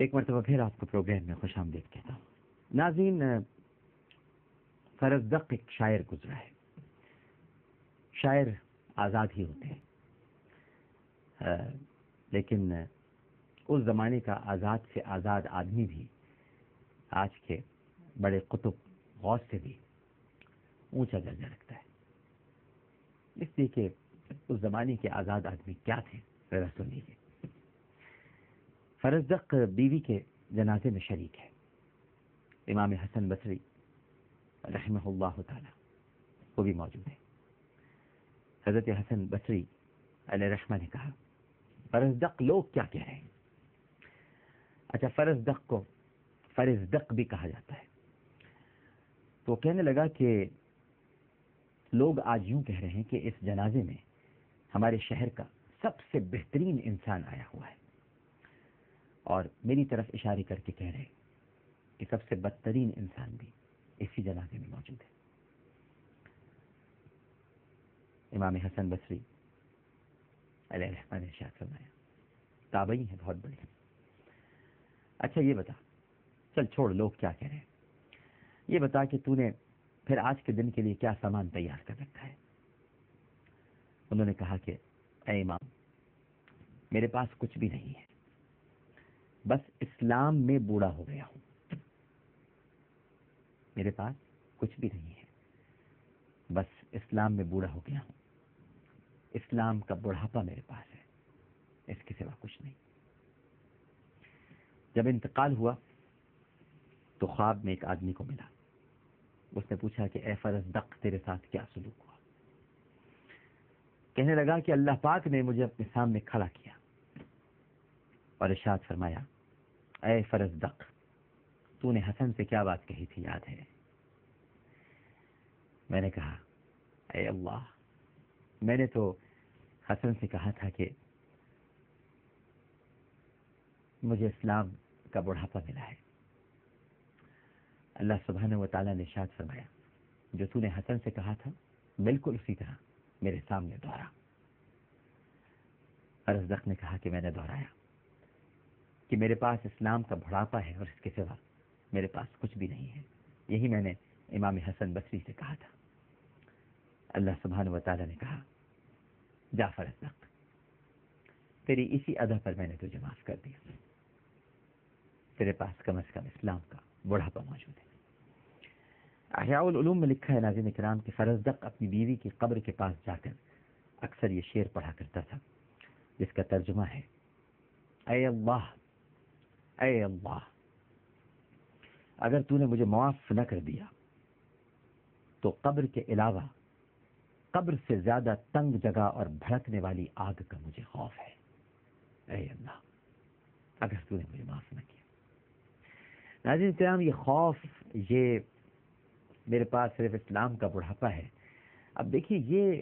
ایک مرتبہ پھر آپ کو پروگرام میں خوش آمدید کہتا ہوں. ناظرین، فرزدق ایک شاعر گزرا ہے. شاعر آزاد ہی ہوتے ہیں، لیکن اس زمانے کا آزاد سے آزاد آدمی بھی آج کے بڑے قطب غوث سے بھی اونچا درجہ رکھتا ہے، اس لیے کہ اس زمانے کے آزاد آدمی کیا تھے ذرا سن لیجیے. فرزدق بیوی کے جنازے میں شریک ہے. امام حسن بصری رحمہ اللہ تعالی وہ بھی موجود ہے. حضرت حسن بصری علیہ رحمہ نے کہا فرزدق لوگ کیا کہہ رہے ہیں. اچھا، فرزدق کو فرزدق بھی کہا جاتا ہے. تو کہنے لگا کہ لوگ آج یوں کہہ رہے ہیں کہ اس جنازے میں ہمارے شہر کا سب سے بہترین انسان آیا ہوا ہے، اور میری طرف اشارے کر کے کہہ رہے ہیں کہ سب سے بدترین انسان بھی اسی جنازے میں موجود ہے. امام حسن بصری علیہ رحمہ نے ارشاد فرمایا، تابعی ہیں بہت بڑے. اچھا یہ بتا، چل چھوڑ لوگ کیا کہہ رہے ہیں، یہ بتا کہ تو نے پھر آج کے دن کے لیے کیا سامان تیار کر رکھا ہے. انہوں نے کہا کہ اے امام، میرے پاس کچھ بھی نہیں ہے، بس اسلام میں بوڑھا ہو گیا ہوں. میرے پاس کچھ بھی نہیں ہے، بس اسلام میں بوڑھا ہو گیا ہوں. اسلام کا بڑھاپا میرے پاس ہے، اس کے سوا کچھ نہیں. جب انتقال ہوا تو خواب میں ایک آدمی کو ملا. اس نے پوچھا کہ اے فرزدق، تیرے ساتھ کیا سلوک ہوا؟ کہنے لگا کہ اللہ پاک نے مجھے اپنے سامنے کھڑا کیا اور ارشاد فرمایا، اے فرزدق، تو نے حسن سے کیا بات کہی تھی یاد ہے؟ میں نے کہا اے اللہ، میں نے تو حسن سے کہا تھا کہ مجھے اسلام کا بڑھاپا ملا ہے. اللہ سبحانہ و تعالیٰ نے ارشاد فرمایا، جو تو نے حسن سے کہا تھا بالکل اسی طرح میرے سامنے دہرا. فرزدق نے کہا کہ میں نے دہرایا کہ میرے پاس اسلام کا بڑھاپا ہے اور اس کے سوا میرے پاس کچھ بھی نہیں ہے. یہی میں نے امام حسن بصری سے کہا تھا. اللہ سبحانہ و تعالیٰ نے کہا، جا فرزدق، تیری اسی ادا پر میں نے تجھے معاف کر دیا. تیرے پاس کم از کم اسلام کا بڑھاپا موجود ہے. احیاء العلوم میں لکھا ہے ناظرین کرام کہ فرزدق اپنی بیوی کی قبر کے پاس جا کر اکثر یہ شعر پڑھا کرتا تھا، جس کا ترجمہ ہے، اے اللہ، اے اللہ، اگر تو نے مجھے معاف نہ کر دیا تو قبر کے علاوہ قبر سے زیادہ تنگ جگہ اور بھڑکنے والی آگ کا مجھے خوف ہے. اے اللہ، اگر تو نے مجھے معاف نہ کیا. ناظرین کرام، یہ خوف، یہ میرے پاس صرف اسلام کا بڑھاپا ہے. اب دیکھیے، یہ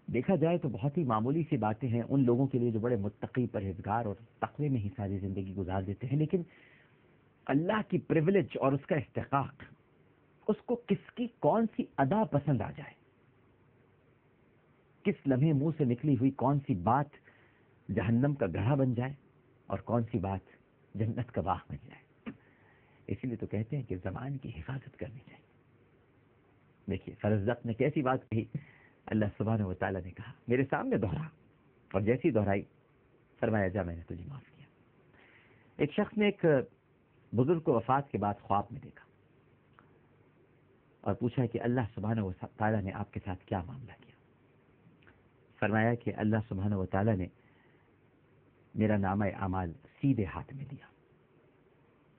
دیکھا جائے تو بہت ہی معمولی سی باتیں ہیں ان لوگوں کے لیے جو بڑے متقی، پرہیزگار اور تقوی میں ہی ساری زندگی گزار دیتے ہیں، لیکن اللہ کی پریولیج اور اس کا استحقاق، اس کو کس کی کون سی ادا پسند آ جائے، کس لمحے منہ سے نکلی ہوئی کون سی بات جہنم کا گڑھا بن جائے اور کون سی بات جنت کا باغ بن جائے. اسی لیے تو کہتے ہیں کہ زبان کی حفاظت کرنی چاہیے. دیکھیے فرزدق نے کیسی بات کہی. اللہ سبحانہ و تعالیٰ نے کہا، میرے سامنے دہرا، اور جیسی دہرائی فرمایا، جا میں نے تجھے معاف کیا. ایک شخص نے ایک بزرگ کو وفات کے بعد خواب میں دیکھا اور پوچھا کہ اللہ سبحانہ و تعالیٰ نے آپ کے ساتھ کیا معاملہ کیا؟ فرمایا کہ اللہ سبحانہ و تعالیٰ نے میرا نامہ اعمال سیدھے ہاتھ میں دیا.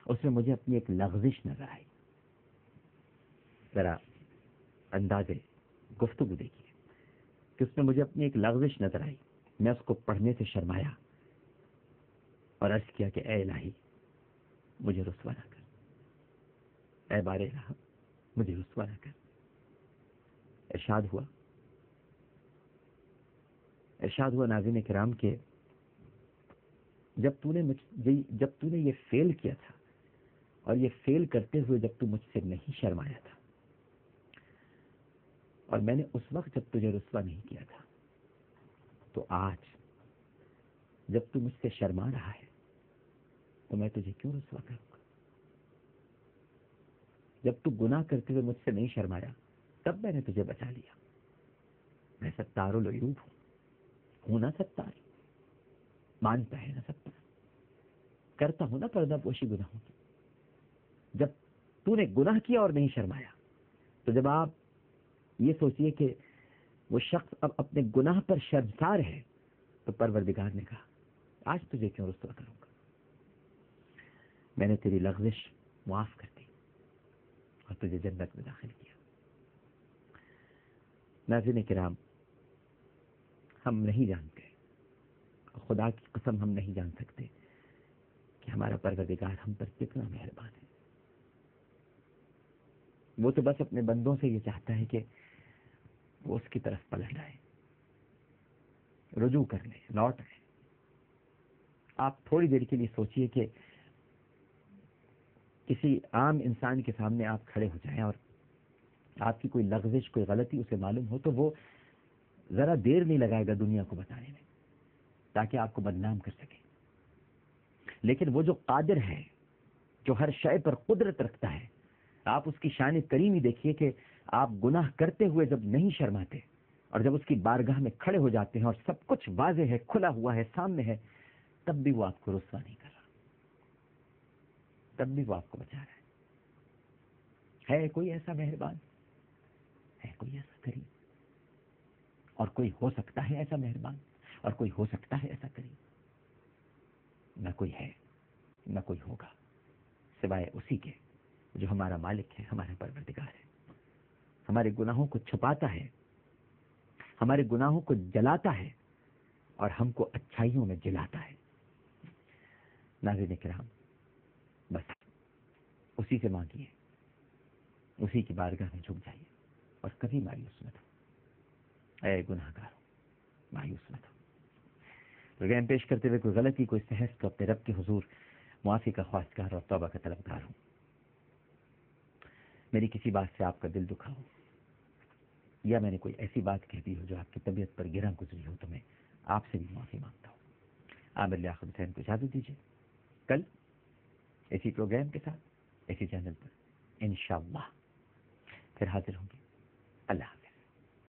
اس میں مجھے اپنی ایک لغزش نظر آئی. ذرا انداز گفتگو دیکھیے کہ اس میں مجھے اپنی ایک لغزش نظر آئی. میں اس کو پڑھنے سے شرمایا اور عرض کیا کہ اے الہی، مجھے رسوا نہ کر. اے بار الہ، مجھے رسوا نہ کر. ارشاد ہوا ناظرین کرام کہ جب تو نے یہ فیل کیا تھا اور یہ فیل کرتے ہوئے جب تو مجھ سے نہیں شرمایا تھا، اور میں نے اس وقت جب تجھے رسوا نہیں کیا تھا، تو آج جب تو مجھ سے شرما رہا ہے تو میں تجھے کیوں رسوا کروں گا؟ جب تو گناہ کرتے ہوئے مجھ سے نہیں شرمایا تب میں نے تجھے بچا لیا. میں ستار العیوب ہوں نا ستار، مانتا ہے نا ستار، کرتا ہوں نا پردہ پوشی گناہوں کی. جب تو نے گناہ کیا اور نہیں شرمایا، تو جب آپ یہ سوچئے کہ وہ شخص اب اپنے گناہ پر شرمسار ہے، تو پروردگار نے کہا آج تجھے کیوں رسوا کروں گا؟ میں نے تیری لغزش معاف کر دی اور تجھے جنت میں داخل کیا. ناظرین کرام، ہم نہیں جانتے، خدا کی قسم ہم نہیں جان سکتے کہ ہمارا پروردگار ہم پر کتنا مہربان ہے. وہ تو بس اپنے بندوں سے یہ چاہتا ہے کہ وہ اس کی طرف پلٹ آئے، رجوع کر لیں، لوٹ آئے. آپ تھوڑی دیر کے لیے سوچئے کہ کسی عام انسان کے سامنے آپ کھڑے ہو جائیں اور آپ کی کوئی لغزش، کوئی غلطی اسے معلوم ہو، تو وہ ذرا دیر نہیں لگائے گا دنیا کو بتانے میں تاکہ آپ کو بدنام کر سکے. لیکن وہ جو قادر ہے، جو ہر شے پر قدرت رکھتا ہے، آپ اس کی شان کریمی دیکھیے کہ آپ گناہ کرتے ہوئے جب نہیں شرماتے اور جب اس کی بارگاہ میں کھڑے ہو جاتے ہیں اور سب کچھ واضح ہے، کھلا ہوا ہے، سامنے ہے، تب بھی وہ آپ کو رسوا نہیں کر رہا، تب بھی وہ آپ کو بچا رہا ہے. کوئی ایسا مہربان؟ ہے کوئی ایسا کریم؟ اور کوئی ہو سکتا ہے ایسا مہربان؟ اور کوئی ہو سکتا ہے ایسا کریم؟ نہ کوئی ہے، نہ کوئی ہوگا، سوائے اسی کے جو ہمارا مالک ہے، ہمارا پروردگار ہے. ہمارے گناہوں کو چھپاتا ہے، ہمارے گناہوں کو جلاتا ہے اور ہم کو اچھائیوں میں جلاتا ہے. ناظرین کرام، بس اسی سے مانگیے، اسی کی بارگاہ میں جھک جائیے اور کبھی مایوس مت ہو. اے گناہگاروں، مایوس مت ہو. پروگرام پیش کرتے ہوئے کوئی غلطی، کوئی سہس، تو اپنے رب کے حضور معافی کا خواستگار اور توبہ کا طلبگار ہوں. میری کسی بات سے آپ کا دل دکھا ہو یا میں نے کوئی ایسی بات کہہ دی ہو جو آپ کی طبیعت پر گراں گزری ہو، تو میں آپ سے بھی معافی مانگتا ہوں. عامر لیاقت حسین کو اجازت دیجیے. کل اسی پروگرام کے ساتھ، اسی چینل پر انشاءاللہ پھر حاضر ہوں گے. اللہ حافظ.